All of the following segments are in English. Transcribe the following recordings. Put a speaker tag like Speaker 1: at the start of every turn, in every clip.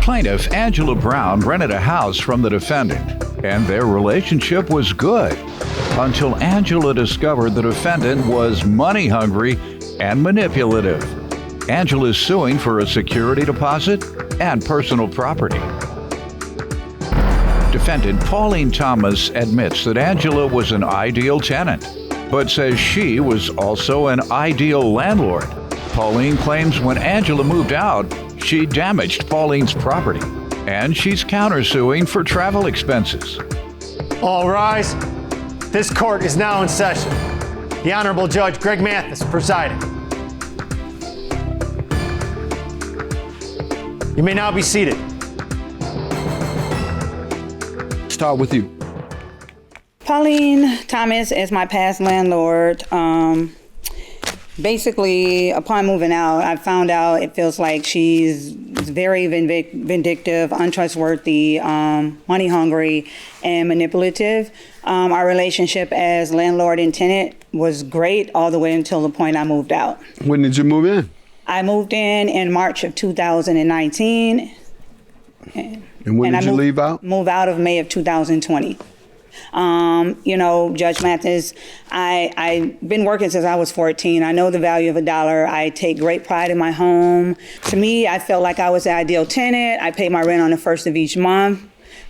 Speaker 1: Plaintiff Angela Brown rented a house from the defendant, and their relationship was good until Angela discovered the defendant was money hungry and manipulative. Angela is suing for a security deposit and personal property. Defendant Pauline Thomas admits that Angela was an ideal tenant, but says she was also an ideal landlord. Pauline claims when Angela moved out, she damaged Pauline's property, and she's countersuing for travel expenses.
Speaker 2: All rise. This court is now in session. The Honorable Judge Greg Mathis presiding. You may now be seated.
Speaker 3: Start with you.
Speaker 4: Pauline Thomas is my past landlord. Basically, upon moving out, I found out it feels like she's very vindictive, untrustworthy, money hungry, and manipulative. Our relationship as landlord and tenant was great all the way until the point I moved out.
Speaker 3: When did you move in?
Speaker 4: I moved in March of 2019.
Speaker 3: And when did you leave out?
Speaker 4: Move out of May of 2020. Judge Mathis, I've been working since I was 14. I know the value of $1. I take great pride in my home. To me, I felt like I was the ideal tenant. I pay my rent on the first of each month.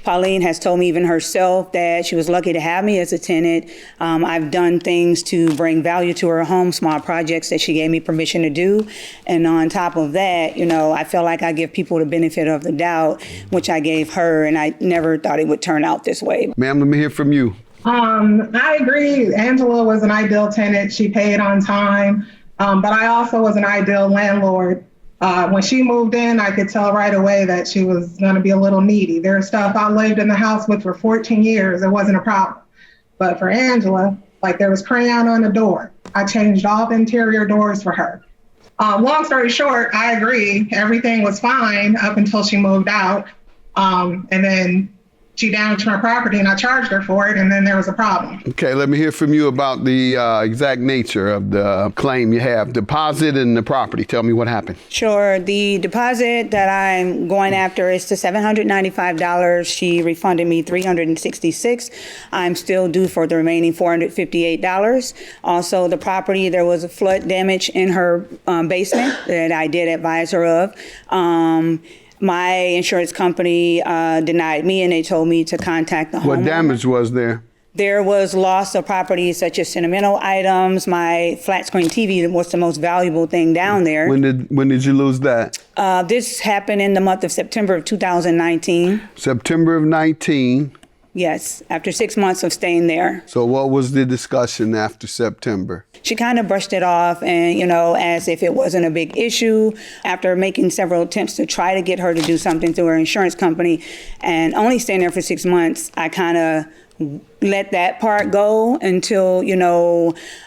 Speaker 4: Pauline has told me even herself that she was lucky to have me as a tenant. I've done things to bring value to her home, small projects that she gave me permission to do. And on top of that, I feel like I give people the benefit of the doubt, which I gave her, and I never thought it would turn out this way.
Speaker 3: Ma'am, let me hear from you.
Speaker 5: I agree. Angela was an ideal tenant. She paid on time, but I also was an ideal landlord. When she moved in, I could tell right away that she was going to be a little needy. There's stuff I lived in the house with for 14 years. It wasn't a problem. But for Angela, like there was crayon on the door. I changed all the interior doors for her. Long story short, I agree. Everything was fine up until she moved out. And then she damaged my property and I charged her for it, and then there was a problem.
Speaker 3: Okay, let me hear from you about the exact nature of the claim you have. Deposit and the property. Tell me what happened.
Speaker 4: Sure. The deposit that I'm going after is to $795. She refunded me $366. I'm still due for the remaining $458. Also, the property, there was a flood damage in her basement that I did advise her of. My insurance company denied me, and they told me to contact the homeowner.
Speaker 3: What damage was there?
Speaker 4: There was loss of property such as sentimental items. My flat screen TV was the most valuable thing down there.
Speaker 3: When did you lose that?
Speaker 4: This happened in the month of September of 2019.
Speaker 3: September of 19.
Speaker 4: Yes, after 6 months of staying there.
Speaker 3: So what was the discussion after September?
Speaker 4: She kind of brushed it off and, as if it wasn't a big issue. After making several attempts to try to get her to do something through her insurance company and only staying there for 6 months, I kind of let that part go until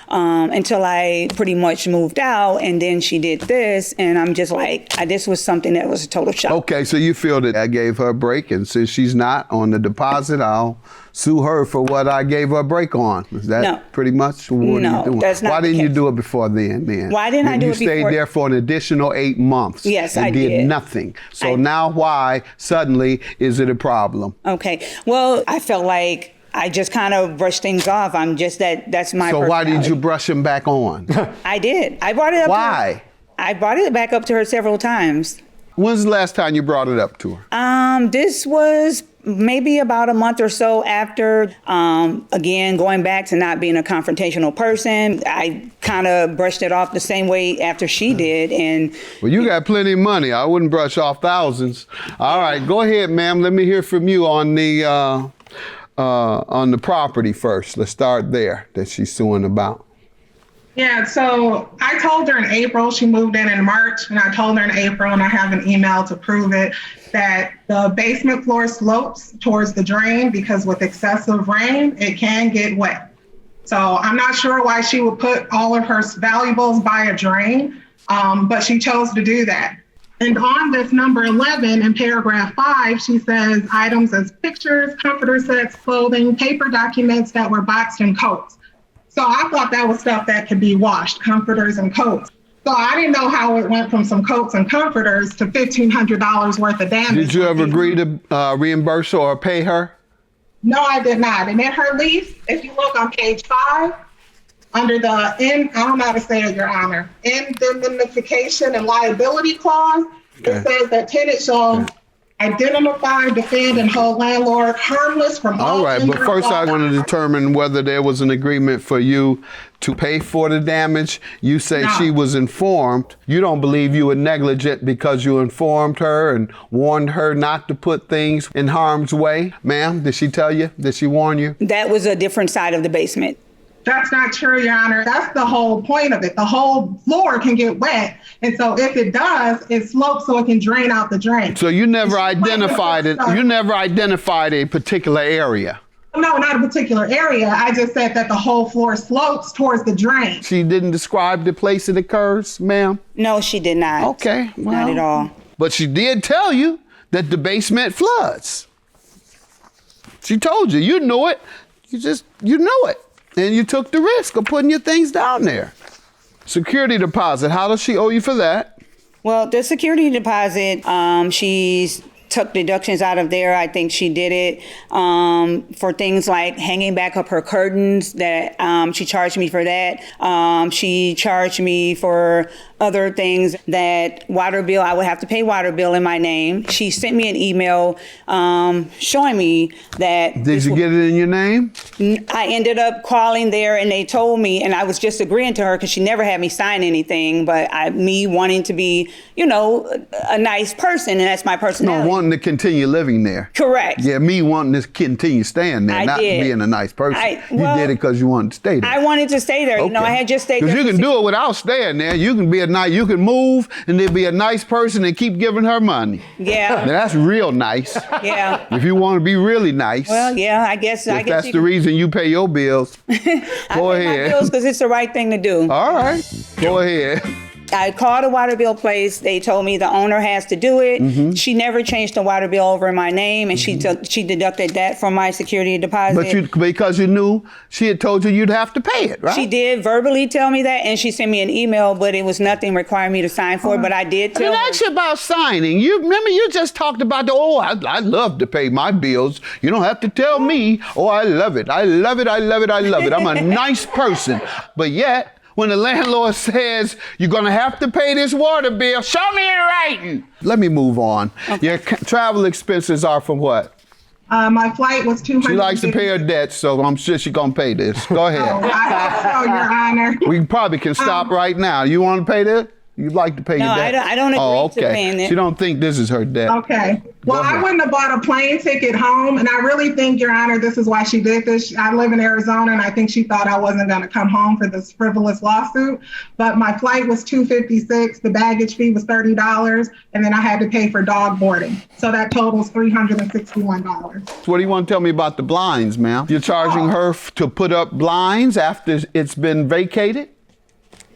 Speaker 4: I pretty much moved out, and then she did this, and I'm just like, this was something that was a total shock.
Speaker 3: Okay, so you feel that I gave her a break, and since she's not on the deposit, I'll sue her for what I gave her a break on. Is that pretty much what you're doing?
Speaker 4: That's not.
Speaker 3: Why didn't you do it before then?
Speaker 4: Why didn't I do it before?
Speaker 3: You stayed there for an additional 8 months.
Speaker 4: Yes,
Speaker 3: I did.
Speaker 4: did
Speaker 3: Nothing. So now why suddenly is it a problem?
Speaker 4: Okay, well, I felt like I just kind of brushed things off. That's my
Speaker 3: So why
Speaker 4: personality.
Speaker 3: did you brush them back on?
Speaker 4: I did. I brought it up.
Speaker 3: Why?
Speaker 4: I brought it back up to her several times.
Speaker 3: When's the last time you brought it up to her?
Speaker 4: This was maybe about a month or so after, again, going back to not being a confrontational person. I kind of brushed it off the same way after she did. And
Speaker 3: well, you got plenty of money. I wouldn't brush off thousands. All right, go ahead, ma'am. Let me hear from you on the property first. Let's start there that she's suing about.
Speaker 5: Yeah, so I told her in April, she moved in March, and I told her in April, and I have an email to prove it, that the basement floor slopes towards the drain because with excessive rain, it can get wet. So I'm not sure why she would put all of her valuables by a drain, but she chose to do that. And on this number 11 in paragraph 5, she says items as pictures, comforter sets, clothing, paper documents that were boxed in coats. So I thought that was stuff that could be washed, comforters and coats. So I didn't know how it went from some coats and comforters to $1,500 worth of damage.
Speaker 3: Did you ever agree to reimburse her or pay her?
Speaker 5: No, I did not. And in her lease, if you look on page 5, under the I don't know how to say it, Your Honor, indemnification and liability clause, it says that tenant shall identify, defend, and hold landlord harmless from all.
Speaker 3: All right, but first I want to determine whether there was an agreement for you to pay for the damage. You say
Speaker 5: No.
Speaker 3: she was informed. You don't believe you were negligent because you informed her and warned her not to put things in harm's way. Ma'am, did she tell you? Did she warn you?
Speaker 4: That was a different side of the basement.
Speaker 5: That's not true, Your Honor. That's the whole point of it. The whole floor can get wet. And so if it does, it slopes so it can drain out the drain.
Speaker 3: So you never identified it. You never identified a particular area.
Speaker 5: No, not a particular area. I just said that the whole floor slopes towards the drain.
Speaker 3: She didn't describe the place it occurs, ma'am?
Speaker 4: No, she did not.
Speaker 3: Okay, well,
Speaker 4: Not at all.
Speaker 3: But she did tell you that the basement floods. She told you. You knew it. You knew it. And you took the risk of putting your things down there. Security deposit, how does she owe you for that?
Speaker 4: Well, the security deposit, she's took deductions out of there. I think she did it for things like hanging back up her curtains, that she charged me for that. She charged me for other things, that water bill, I would have to pay water bill in my name. She sent me an email showing me that.
Speaker 3: Did you get it in your name?
Speaker 4: I ended up calling there and they told me, and I was just agreeing to her because she never had me sign anything, but me wanting to be, a nice person, and that's my personality.
Speaker 3: No, wanting to continue living there.
Speaker 4: Correct.
Speaker 3: Yeah, me wanting to continue staying there, not being a nice person. You did it because you wanted to stay there.
Speaker 4: I wanted to stay there.
Speaker 3: Okay.
Speaker 4: I had just stayed there.
Speaker 3: Because you can do it without staying there. You can be you can move and then be a nice person and keep giving her money.
Speaker 4: Yeah.
Speaker 3: Now, that's real nice.
Speaker 4: Yeah.
Speaker 3: If you want to be really nice.
Speaker 4: Well, yeah, I guess
Speaker 3: that's the reason you pay your bills. Go
Speaker 4: I pay
Speaker 3: ahead.
Speaker 4: my bills because it's the right thing to do.
Speaker 3: All right. Go ahead.
Speaker 4: I called a water bill place. They told me the owner has to do it.
Speaker 3: Mm-hmm.
Speaker 4: She never changed the water bill over in my name, and she deducted that from my security deposit.
Speaker 3: But because you knew she had told you you'd have to pay it, right?
Speaker 4: She did verbally tell me that, and she sent me an email, but it was nothing requiring me to sign for it. But I did tell her.
Speaker 3: That's about signing. You remember you just talked about I love to pay my bills. You don't have to tell me, I love it. I love it. I love it. I love it. I'm a nice person. But yet, when the landlord says, you're going to have to pay this water bill, show me in writing. Let me move on.
Speaker 4: Okay.
Speaker 3: Your travel expenses are from what?
Speaker 5: My flight was $200.
Speaker 3: She likes to pay her debts, so I'm sure she's going to pay this. Go ahead.
Speaker 5: I hope so, Your Honor.
Speaker 3: We probably can stop right now. You want to pay this? You'd like to pay your debt?
Speaker 4: No, I don't agree to paying it.
Speaker 3: She don't think this is her debt.
Speaker 5: Okay. Well, I wouldn't have bought a plane ticket home, and I really think, Your Honor, this is why she did this. I live in Arizona, and I think she thought I wasn't going to come home for this frivolous lawsuit. But my flight was $256, the baggage fee was $30, and then I had to pay for dog boarding. So that totals $361.
Speaker 3: What do you want to tell me about the blinds, ma'am? You're charging her to put up blinds after it's been vacated?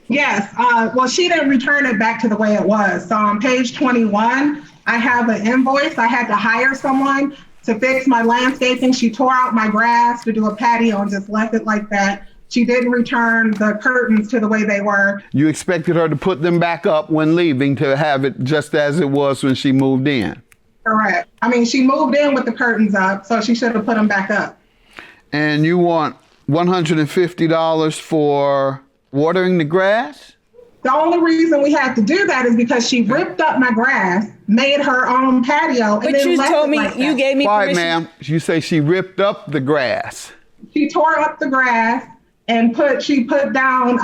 Speaker 5: Yes. Well, she didn't return it back to the way it was. So on page 21, I have an invoice. I had to hire someone to fix my landscaping. She tore out my grass to do a patio and just left it like that. She didn't return the curtains to the way they were.
Speaker 3: You expected her to put them back up when leaving to have it just as it was when she moved in?
Speaker 5: Correct. I mean, she moved in with the curtains up, so she should have put them back up.
Speaker 3: And you want $150 for watering the grass?
Speaker 5: The only reason we had to do that is because she ripped up my grass, made her own patio, and
Speaker 4: But
Speaker 5: then
Speaker 4: you
Speaker 5: left
Speaker 4: told
Speaker 5: it
Speaker 4: me,
Speaker 5: like
Speaker 4: you
Speaker 5: that.
Speaker 4: gave me
Speaker 3: Why,
Speaker 4: permission.
Speaker 3: ma'am? You say she ripped up the grass.
Speaker 5: She tore up the grass and she put down,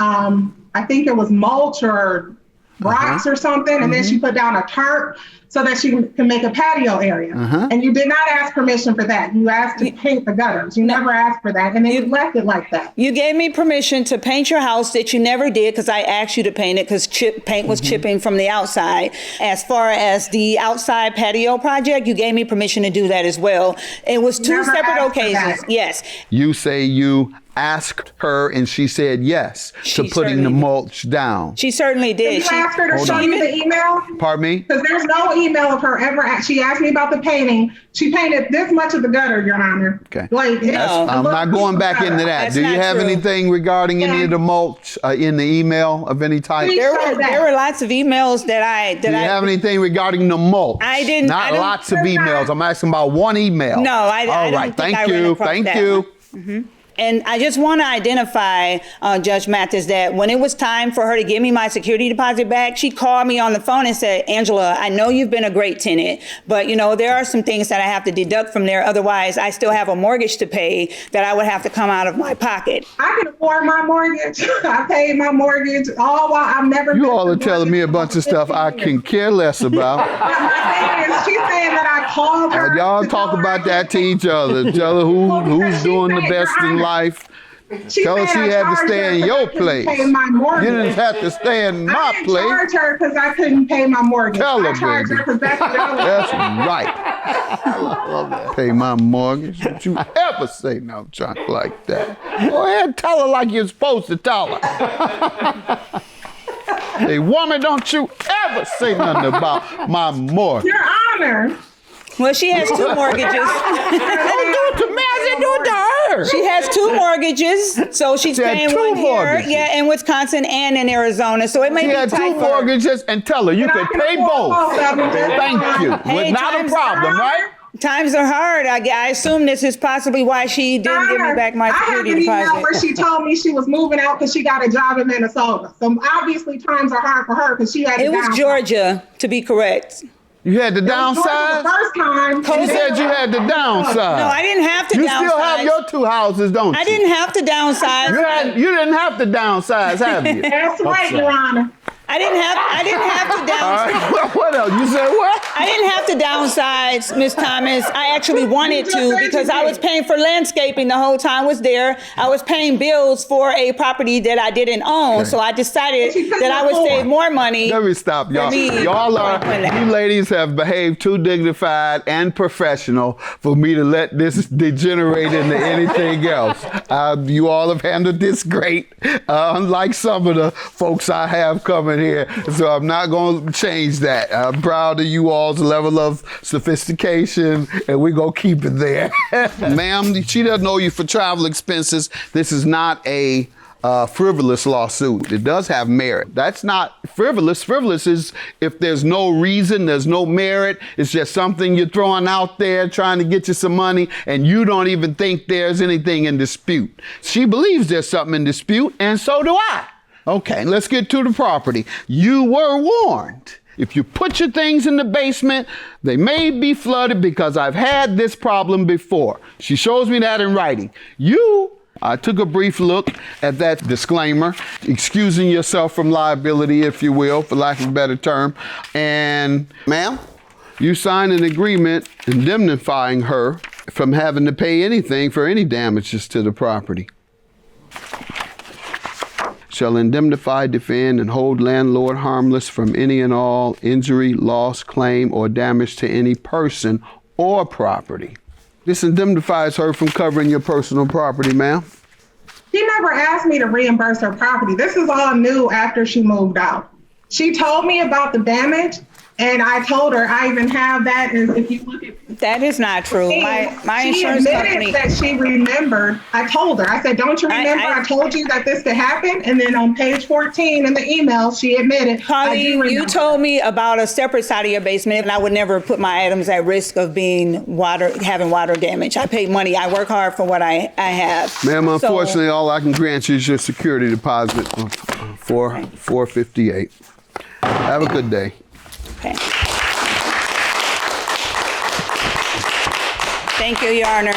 Speaker 5: I think it was mulch or rocks or something, and then she put down a tarp so that she can make a patio area. And you did not ask permission for that. You asked to paint the gutters. You never asked for that, and then you left it like that.
Speaker 4: You gave me permission to paint your house that you never did because I asked you to paint it because paint was chipping from the outside. As far as the outside patio project, you gave me permission to do that as well. It was two
Speaker 5: Never
Speaker 4: separate
Speaker 5: asked for
Speaker 4: occasions.
Speaker 5: that.
Speaker 4: Yes.
Speaker 3: You say you asked her and she said yes to putting the mulch down.
Speaker 4: She certainly did.
Speaker 5: Did you ask her to show you the email?
Speaker 3: Pardon me?
Speaker 5: Because there's no email of her ever. She asked me about the painting. She painted this much of the gutter, Your Honor.
Speaker 3: Okay.
Speaker 5: Like,
Speaker 3: I'm not going back into that.
Speaker 4: That's
Speaker 3: Do you
Speaker 4: not
Speaker 3: have
Speaker 4: true.
Speaker 3: anything regarding any of the mulch in the email of any type?
Speaker 4: There were lots of emails that
Speaker 3: Do you have anything regarding the mulch?
Speaker 4: I didn't.
Speaker 3: Not lots of emails. I'm asking about one email.
Speaker 4: No, I
Speaker 3: All
Speaker 4: don't
Speaker 3: right.
Speaker 4: think I
Speaker 3: Thank
Speaker 4: ran
Speaker 3: you.
Speaker 4: across
Speaker 3: Thank
Speaker 4: that
Speaker 3: you.
Speaker 4: one. And I just want to identify, Judge Mathis, that when it was time for her to give me my security deposit back, she called me on the phone and said, Angela, I know you've been a great tenant, but, you know, there are some things that I have to deduct from there. Otherwise, I still have a mortgage to pay that I would have to come out of my pocket.
Speaker 5: I can afford my mortgage. I paid my mortgage all while I've never.
Speaker 3: You all are telling me a bunch of stuff I can care less about.
Speaker 5: She's saying that I called her.
Speaker 3: Y'all talk about that to each other. Who's doing the best in life. Tell her she had to stay in your place. You didn't have to stay in my place.
Speaker 5: I didn't charge her because I couldn't pay my mortgage.
Speaker 3: Tell her,
Speaker 5: I charged her because that's
Speaker 3: right. Pay my mortgage. Don't you ever say no junk like that. Go ahead and tell her like you're supposed to tell her. Hey, woman, don't you ever say nothing about my mortgage.
Speaker 5: Your Honor.
Speaker 4: Well, she has 2 mortgages.
Speaker 3: Don't do it to me. I said do it to her.
Speaker 4: She has 2 mortgages, so she's paying
Speaker 3: 2
Speaker 4: one here,
Speaker 3: mortgages.
Speaker 4: in Wisconsin and in Arizona. So it may
Speaker 3: She
Speaker 4: be
Speaker 3: had
Speaker 4: tight
Speaker 3: 2
Speaker 4: for her.
Speaker 3: mortgages, and tell her you could pay both. Thank you.
Speaker 4: Hey,
Speaker 3: Not a
Speaker 4: times
Speaker 3: problem,
Speaker 4: are
Speaker 3: right?
Speaker 4: Times are hard. I assume this is possibly why she didn't give me back my security
Speaker 5: I have an email
Speaker 4: deposit.
Speaker 5: where she told me she was moving out because she got a job in Minnesota. So obviously times are hard for her because she had.
Speaker 4: It was Georgia, to be correct.
Speaker 3: You had to
Speaker 5: The
Speaker 3: downsize?
Speaker 5: first time.
Speaker 3: She said you had to downsize.
Speaker 4: No, I didn't have to
Speaker 3: You
Speaker 4: downsize.
Speaker 3: still have your 2 houses, don't you?
Speaker 4: I didn't have to downsize.
Speaker 3: You didn't have to downsize, have you?
Speaker 5: That's right, Your Honor.
Speaker 4: I didn't have to downsize.
Speaker 3: All right. What else? You said what?
Speaker 4: I didn't have to downsize, Miss Thomas. I actually wanted to because I was paying for landscaping the whole time I was there. I was paying bills for a property that I didn't own, so I decided that I would save more money.
Speaker 3: Let me stop, y'all.
Speaker 4: me.
Speaker 3: You ladies have behaved too dignified and professional for me to let this degenerate into anything else. You all have handled this great, unlike some of the folks I have coming here. So I'm not going to change that. I'm proud of you all's level of sophistication, and we're going to keep it there. Ma'am, she doesn't owe you for travel expenses. This is not a frivolous lawsuit. It does have merit. That's not frivolous. Frivolous is if there's no reason, there's no merit. It's just something you're throwing out there trying to get you some money, and you don't even think there's anything in dispute. She believes there's something in dispute, and so do I. Okay, let's get to the property. You were warned. If you put your things in the basement, they may be flooded because I've had this problem before. She shows me that in writing. I took a brief look at that disclaimer, excusing yourself from liability, if you will, for lack of a better term. And, ma'am, you signed an agreement indemnifying her from having to pay anything for any damages to the property. Shall indemnify, defend, and hold landlord harmless from any and all injury, loss, claim, or damage to any person or property. This indemnifies her from covering your personal property, ma'am.
Speaker 5: She never asked me to reimburse her property. This is all new after she moved out. She told me about the damage, and I told her I even have that. And if you look at
Speaker 4: That is not true. My
Speaker 5: she
Speaker 4: insurance
Speaker 5: admitted
Speaker 4: company.
Speaker 5: that she remembered. I told her. I said, "Don't you remember? I told you that this could happen." And then on page 14 in the email, she admitted.
Speaker 4: Colleen, you told me about a separate side of your basement, and I would never put my items at risk of having water damage. I pay money. I work hard for what I have.
Speaker 3: Ma'am, unfortunately, all I can grant you is your security deposit for $458. Have a good day.
Speaker 4: Okay. Thank you, Your Honor.